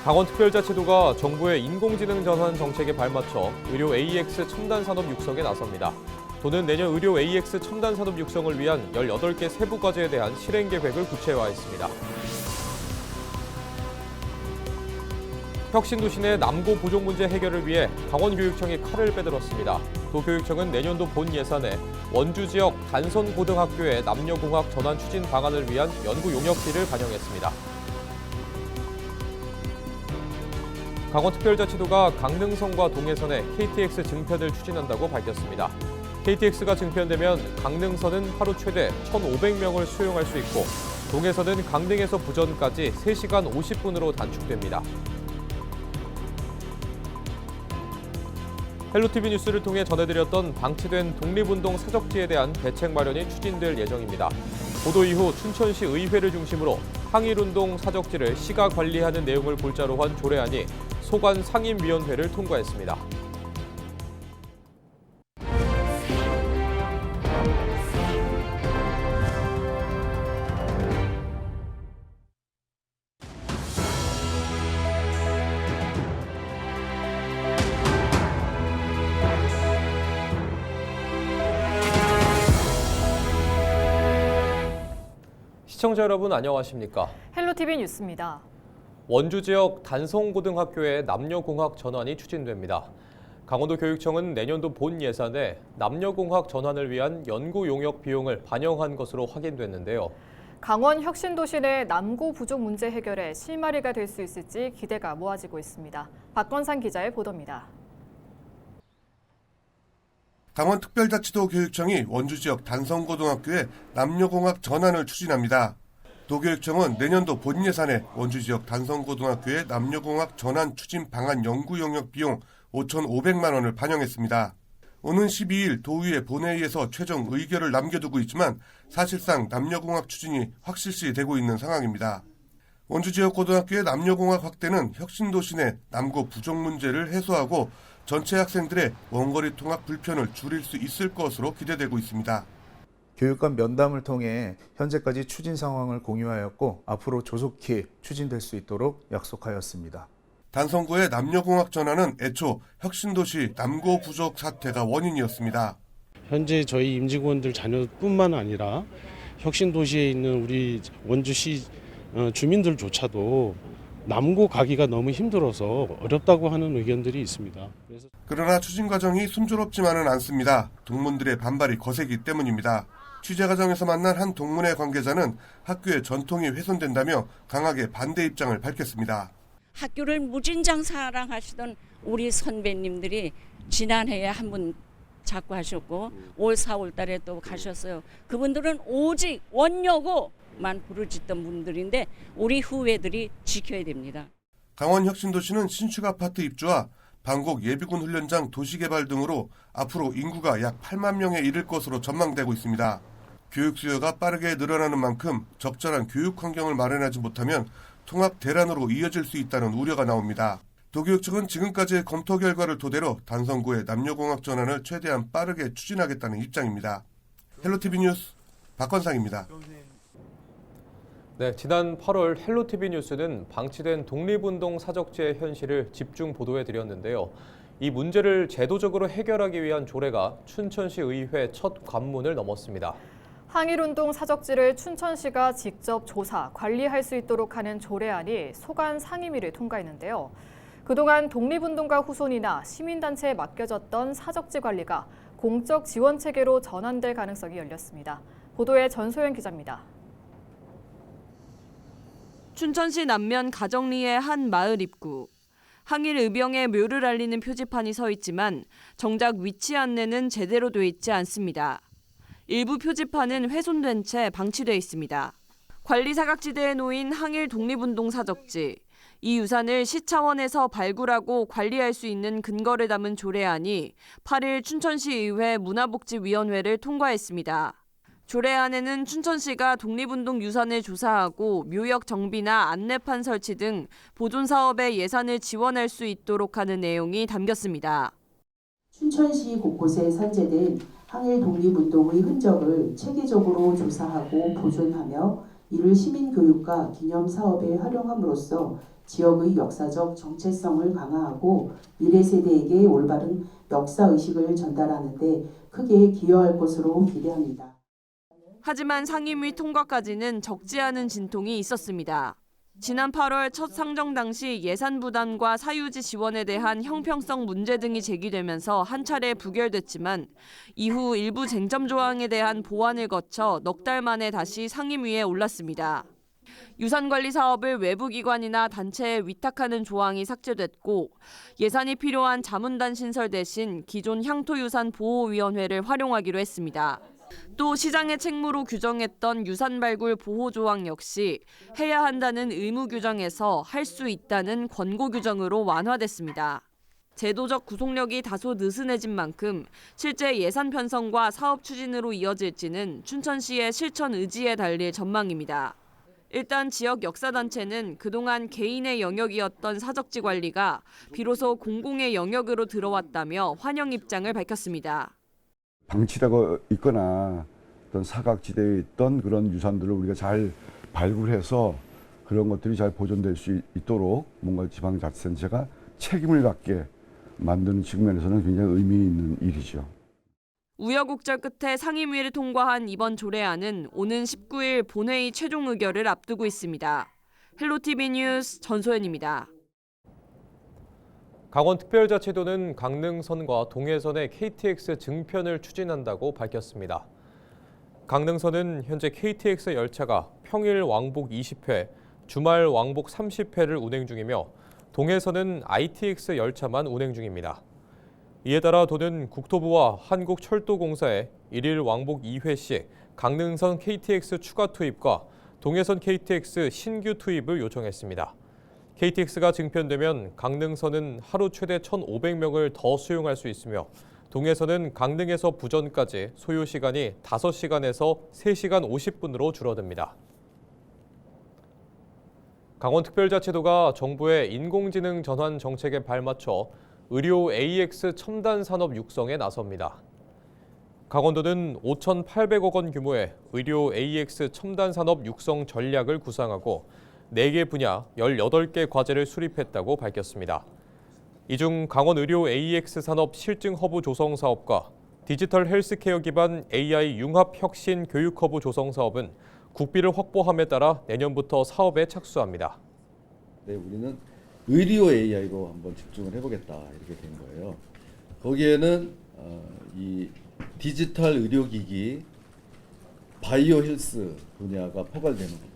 강원특별자치도가 정부의 인공지능 전환 정책에 발맞춰 의료 AX 첨단 산업 육성에 나섭니다. 도는 내년 의료 AX 첨단 산업 육성을 위한 18개 세부 과제에 대한 실행 계획을 구체화했습니다. 혁신도시 내 남고 부족 문제 해결을 위해 강원교육청이 칼을 빼들었습니다. 도교육청은 내년도 본 예산에 원주 지역 단선고등학교의 남녀공학 전환 추진 방안을 위한 연구 용역비를 반영했습니다. 강원특별자치도가 강릉선과 동해선에 KTX 증편을 추진한다고 밝혔습니다. KTX가 증편되면 강릉선은 하루 최대 1,500명을 수용할 수 있고 동해선은 강릉에서 부전까지 3시간 50분으로 단축됩니다. 헬로티비 뉴스를 통해 전해드렸던 방치된 독립운동 사적지에 대한 대책 마련이 추진될 예정입니다. 보도 이후 춘천시 의회를 중심으로 항일운동 사적지를 시가 관리하는 내용을 골자로 한 조례안이 소관 상임위원회를 통과했습니다. 시청자 여러분 안녕하십니까? 헬로티비 뉴스입니다. 원주 지역 단성고등학교의 남녀공학 전환이 추진됩니다. 강원도 교육청은 내년도 본 예산에 남녀공학 전환을 위한 연구 용역 비용을 반영한 것으로 확인됐는데요. 강원 혁신도시 내 남고 부족 문제 해결에 실마리가 될 수 있을지 기대가 모아지고 있습니다. 박건상 기자의 보도입니다. 강원특별자치도 교육청이 원주 지역 단성고등학교에 남녀공학 전환을 추진합니다. 도교육청은 내년도 본 예산에 원주 지역 단성고등학교의 남녀공학 전환 추진 방안 연구 용역 비용 5,500만 원을 반영했습니다. 오는 12일 도의회 본회의에서 최종 의결을 남겨두고 있지만 사실상 남녀공학 추진이 확실시 되고 있는 상황입니다. 원주 지역 고등학교의 남녀공학 확대는 혁신도시 내 남고 부족 문제를 해소하고 전체 학생들의 원거리 통학 불편을 줄일 수 있을 것으로 기대되고 있습니다. 교육감 면담을 통해 현재까지 추진 상황을 공유하였고 앞으로 조속히 추진될 수 있도록 약속하였습니다. 단성고의 남녀공학 전환은 애초 혁신도시 남고 부족 사태가 원인이었습니다. 현재 저희 임직원들 자녀뿐만 아니라 혁신도시에 있는 우리 원주시 주민들조차도 남고 가기가 너무 힘들어서 어렵다고 하는 의견들이 있습니다. 그러나 추진 과정이 순조롭지만은 않습니다. 동문들의 반발이 거세기 때문입니다. 취재 과정에서 만난 한 동문회 관계자는 학교의 전통이 훼손된다며 강하게 반대 입장을 밝혔습니다. 학교를 무진장 사랑하시던 우리 선배님들이 지난해에 한 분 자꾸 하셨고 올 4월 달에 또 가셨어요. 그분들은 오직 원여고만 부르짖던 분들인데 우리 후배들이 지켜야 됩니다. 강원 혁신도시는 신축 아파트 입주와 방곡 예비군 훈련장 도시개발 등으로 앞으로 인구가 약 8만 명에 이를 것으로 전망되고 있습니다. 교육 수요가 빠르게 늘어나는 만큼 적절한 교육 환경을 마련하지 못하면 통합 대란으로 이어질 수 있다는 우려가 나옵니다. 도교육청은 지금까지의 검토 결과를 토대로 단성고의 남녀공학 전환을 최대한 빠르게 추진하겠다는 입장입니다. 헬로티비 뉴스 박건상입니다. 네, 지난 8월 헬로티비 뉴스는 방치된 독립운동 사적지의 현실을 집중 보도해드렸는데요. 이 문제를 제도적으로 해결하기 위한 조례가 춘천시 의회 첫 관문을 넘었습니다. 항일운동 사적지를 춘천시가 직접 조사, 관리할 수 있도록 하는 조례안이 소관 상임위를 통과했는데요. 그동안 독립운동가 후손이나 시민단체에 맡겨졌던 사적지 관리가 공적 지원 체계로 전환될 가능성이 열렸습니다. 보도에 전소연 기자입니다. 춘천시 남면 가정리의 한 마을 입구. 항일 의병의 묘를 알리는 표지판이 서 있지만 정작 위치 안내는 제대로 돼 있지 않습니다. 일부 표지판은 훼손된 채 방치돼 있습니다. 관리 사각지대에 놓인 항일 독립운동 사적지. 이 유산을 시 차원에서 발굴하고 관리할 수 있는 근거를 담은 조례안이 8일 춘천시의회 문화복지위원회를 통과했습니다. 조례안에는 춘천시가 독립운동 유산을 조사하고 묘역 정비나 안내판 설치 등 보존 사업에 예산을 지원할 수 있도록 하는 내용이 담겼습니다. 춘천시 곳곳에 산재된 항일 독립운동의 흔적을 체계적으로 조사하고 보존하며 이를 시민교육과 기념사업에 활용함으로써 지역의 역사적 정체성을 강화하고 미래 세대에게 올바른 역사의식을 전달하는 데 크게 기여할 것으로 기대합니다. 하지만 상임위 통과까지는 적지 않은 진통이 있었습니다. 지난 8월 첫 상정 당시 예산 부담과 사유지 지원에 대한 형평성 문제 등이 제기되면서 한 차례 부결됐지만 이후 일부 쟁점 조항에 대한 보완을 거쳐 넉 달 만에 다시 상임위에 올랐습니다. 유산관리 사업을 외부기관이나 단체에 위탁하는 조항이 삭제됐고 예산이 필요한 자문단 신설 대신 기존 향토유산보호위원회를 활용하기로 했습니다. 또 시장의 책무로 규정했던 유산 발굴 보호 조항 역시 해야 한다는 의무 규정에서 할 수 있다는 권고 규정으로 완화됐습니다. 제도적 구속력이 다소 느슨해진 만큼 실제 예산 편성과 사업 추진으로 이어질지는 춘천시의 실천 의지에 달릴 전망입니다. 일단 지역 역사단체는 그동안 개인의 영역이었던 사적지 관리가 비로소 공공의 영역으로 들어왔다며 환영 입장을 밝혔습니다. 방치되고 있거나 어떤 사각지대에 있던 그런 유산들을 우리가 잘 발굴해서 그런 것들이 잘 보존될 수 있도록 뭔가 지방자치단체가 책임을 갖게 만드는 측면에서는 굉장히 의미 있는 일이죠. 우여곡절 끝에 상임위를 통과한 이번 조례안은 오는 19일 본회의 최종 의결을 앞두고 있습니다. 헬로티비 뉴스 전소연입니다. 강원특별자치도는 강릉선과 동해선의 KTX 증편을 추진한다고 밝혔습니다. 강릉선은 현재 KTX 열차가 평일 왕복 20회, 주말 왕복 30회를 운행 중이며 동해선은 ITX 열차만 운행 중입니다. 이에 따라 도는 국토부와 한국철도공사에 일일 왕복 2회씩 강릉선 KTX 추가 투입과 동해선 KTX 신규 투입을 요청했습니다. KTX가 증편되면 강릉선은 하루 최대 1,500명을 더 수용할 수 있으며 동해선은 강릉에서 부전까지 소요 시간이 5시간에서 3시간 50분으로 줄어듭니다. 강원특별자치도가 정부의 인공지능 전환 정책에 발맞춰 의료 AX 첨단 산업 육성에 나섭니다. 강원도는 5,800억 원 규모의 의료 AX 첨단 산업 육성 전략을 구상하고 4개 분야 18개 과제를 수립했다고 밝혔습니다. 이 중 강원 의료 AX 산업 실증 허브 조성 사업과 디지털 헬스케어 기반 AI 융합 혁신 교육 허브 조성 사업은 국비를 확보함에 따라 내년부터 사업에 착수합니다. 네, 우리는 의료 AI로 한번 집중을 해보겠다 이렇게 된 거예요. 거기에는 이 디지털 의료기기, 바이오 헬스 분야가 포괄되는 겁니다.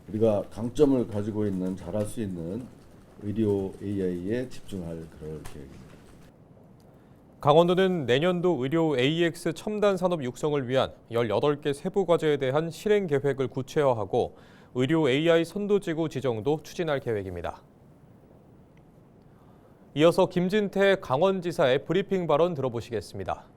우리가 강점을 가지고 있는 잘할 수 있는 의료 AI에 집중할 그럴 계획입니다. 강원도는 내년도 의료 AX 첨단 산업 육성을 위한 18개 세부 과제에 대한 실행 계획을 구체화하고 의료 AI 선도지구 지정도 추진할 계획입니다. 이어서 김진태 강원지사의 브리핑 발언 들어보시겠습니다.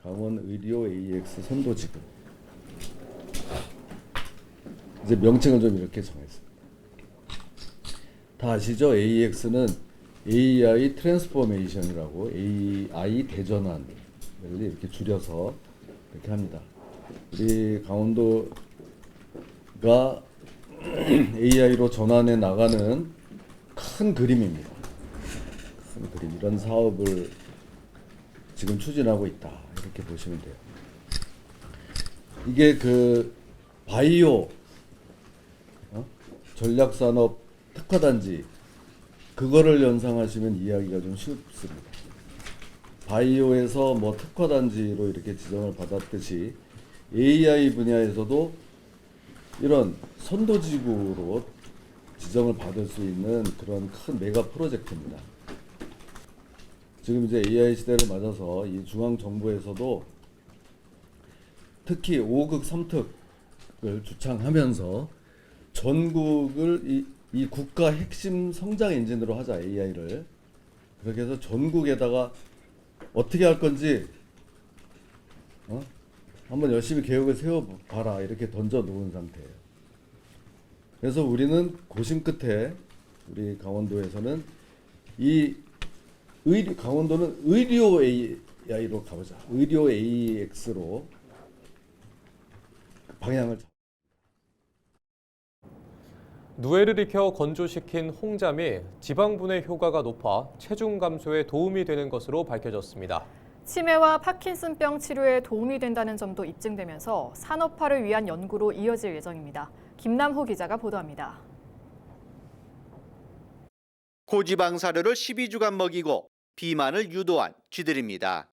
강원 의료 AX 선도지구. 이제 명칭을 좀 이렇게 정했습니다. 다 아시죠? AX는 AI 트랜스포메이션이라고 AI 대전환을 이렇게 줄여서 이렇게 합니다. 우리 강원도가 AI로 전환해 나가는 큰 그림입니다. 큰 그림. 이런 사업을 지금 추진하고 있다. 이렇게 보시면 돼요. 이게 그 바이오 전략산업 특화단지 그거를 연상하시면 이해하기가 좀 쉽습니다. 바이오에서 뭐 특화단지로 이렇게 지정을 받았듯이 AI 분야에서도 이런 선도지구로 지정을 받을 수 있는 그런 큰 메가 프로젝트입니다. 지금 이제 AI 시대를 맞아서 이 중앙정부에서도 특히 5극 3특을 주창하면서 전국을 이 국가 핵심 성장 엔진으로 하자 AI를 그렇게 해서 전국에다가 어떻게 할 건지 한번 열심히 계획을 세워봐라 이렇게 던져 놓은 상태예요. 그래서 우리는 고심 끝에 우리 강원도에서는 강원도는 의료 AI로 가보자. 의료 AX로 방향을. 누에를 익혀 건조시킨 홍잠이 지방 분해 효과가 높아 체중 감소에 도움이 되는 것으로 밝혀졌습니다. 치매와 파킨슨병 치료에 도움이 된다는 점도 입증되면서 산업화를 위한 연구로 이어질 예정입니다. 김남호 기자가 보도합니다. 고지방 사료를 12주간 먹이고 비만을 유도한 쥐들입니다.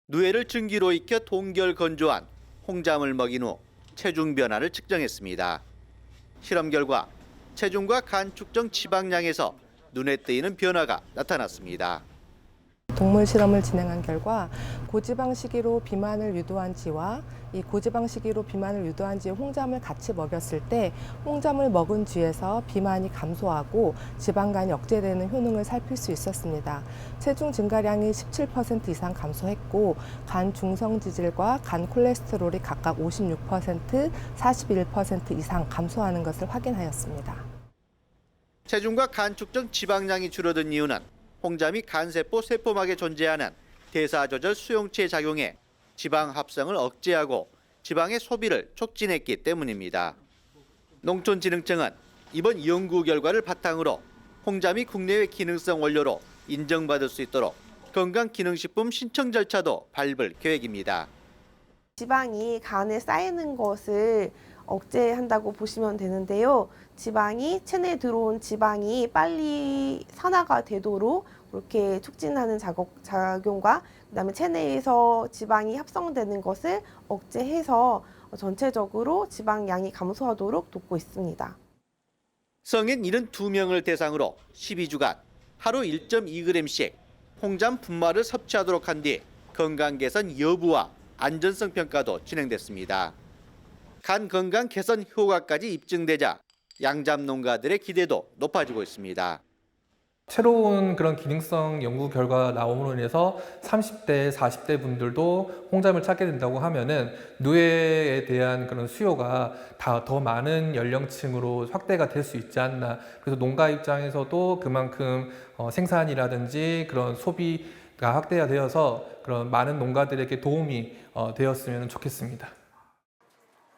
누에를 증기로 익혀 동결 건조한 홍잠을 먹인 후 체중 변화를 측정했습니다. 실험 결과 체중과 간 축정 지방량에서 눈에 띄는 변화가 나타났습니다. 동물 실험을 진행한 결과 고지방 식이로 비만을 유도한 쥐와 이 고지방 식이로 비만을 유도한 쥐의 홍잠을 같이 먹였을 때 홍잠을 먹은 쥐에서 비만이 감소하고 지방간이 억제되는 효능을 살필 수 있었습니다. 체중 증가량이 17% 이상 감소했고 간 중성지질과 간 콜레스테롤이 각각 56%, 41% 이상 감소하는 것을 확인하였습니다. 체중과 간 축정 지방량이 줄어든 이유는 홍잠이 간세포 세포막에 존재하는 대사조절 수용체에 작용해 지방 합성을 억제하고 지방의 소비를 촉진했기 때문입니다. 농촌진흥청은 이번 연구 결과를 바탕으로 홍잠이 국내외 기능성 원료로 인정받을 수 있도록 건강기능식품 신청 절차도 밟을 계획입니다. 지방이 간에 쌓이는 것을 억제한다고 보시면 되는데요. 지방이 체내에 들어온 지방이 빨리 산화가 되도록 이렇게 촉진하는 작용과 그다음에 체내에서 지방이 합성되는 것을 억제해서 전체적으로 지방량이 감소하도록 돕고 있습니다. 성인 72명을 대상으로 12주간 하루 1.2g씩 홍잠 분말을 섭취하도록 한 뒤 건강 개선 여부와 안전성 평가도 진행됐습니다. 간 건강 개선 효과까지 입증되자 양잠 농가들의 기대도 높아지고 있습니다. 새로운 그런 기능성 연구 결과가 나옴으로 인해서 30대, 40대 분들도 홍잠을 찾게 된다고 하면은 누에에 대한 그런 수요가 더 많은 연령층으로 확대가 될 수 있지 않나. 그래서 농가 입장에서도 그만큼 생산이라든지 그런 소비가 확대가 되어서 그런 많은 농가들에게 도움이 되었으면 좋겠습니다.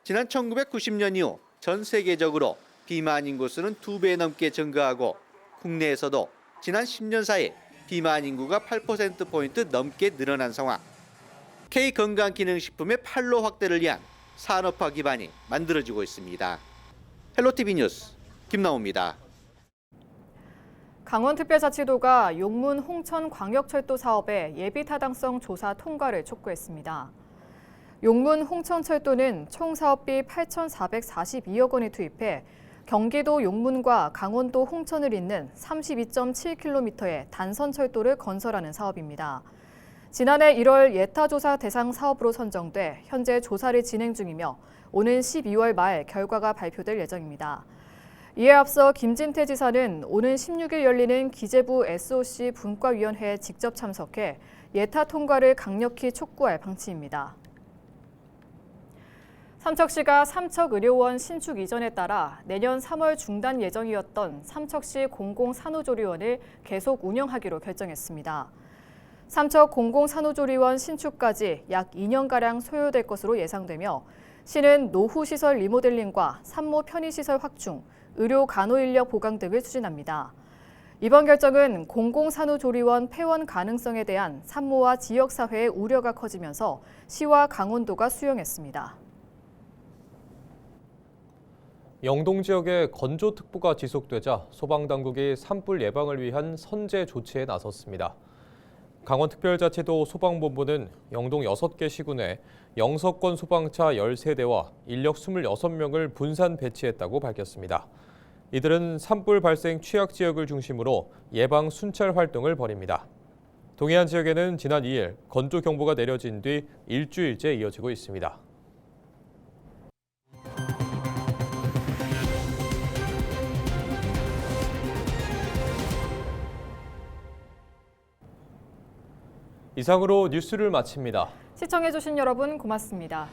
지난 1990년 이후 전 세계적으로 비만 인구수는 2배 넘게 증가하고 국내에서도 지난 10년 사이 비만 인구가 8%포인트 넘게 늘어난 상황. K건강기능식품의 판로 확대를 위한 산업화 기반이 만들어지고 있습니다. 헬로티비 뉴스 김나호입니다. 강원특별자치도가 용문 홍천광역철도 사업의 예비타당성 조사 통과를 촉구했습니다. 용문 홍천철도는 총 사업비 8,442억 원을 투입해 경기도 용문과 강원도 홍천을 잇는 32.7km의 단선철도를 건설하는 사업입니다. 지난해 1월 예타조사 대상 사업으로 선정돼 현재 조사를 진행 중이며 오는 12월 말 결과가 발표될 예정입니다. 이에 앞서 김진태 지사는 오는 16일 열리는 기재부 SOC 분과위원회에 직접 참석해 예타 통과를 강력히 촉구할 방침입니다. 삼척시가 삼척의료원 신축 이전에 따라 내년 3월 중단 예정이었던 삼척시 공공산후조리원을 계속 운영하기로 결정했습니다. 삼척 공공산후조리원 신축까지 약 2년가량 소요될 것으로 예상되며 시는 노후시설 리모델링과 산모 편의시설 확충, 의료 간호인력 보강 등을 추진합니다. 이번 결정은 공공산후조리원 폐원 가능성에 대한 산모와 지역사회의 우려가 커지면서 시와 강원도가 수용했습니다. 영동 지역에 건조특보가 지속되자 소방당국이 산불 예방을 위한 선제 조치에 나섰습니다. 강원특별자치도 소방본부는 영동 6개 시군에 영서권 소방차 13대와 인력 26명을 분산 배치했다고 밝혔습니다. 이들은 산불 발생 취약 지역을 중심으로 예방 순찰 활동을 벌입니다. 동해안 지역에는 지난 2일 건조 경보가 내려진 뒤 일주일째 이어지고 있습니다. 이상으로 뉴스를 마칩니다. 시청해주신 여러분 고맙습니다.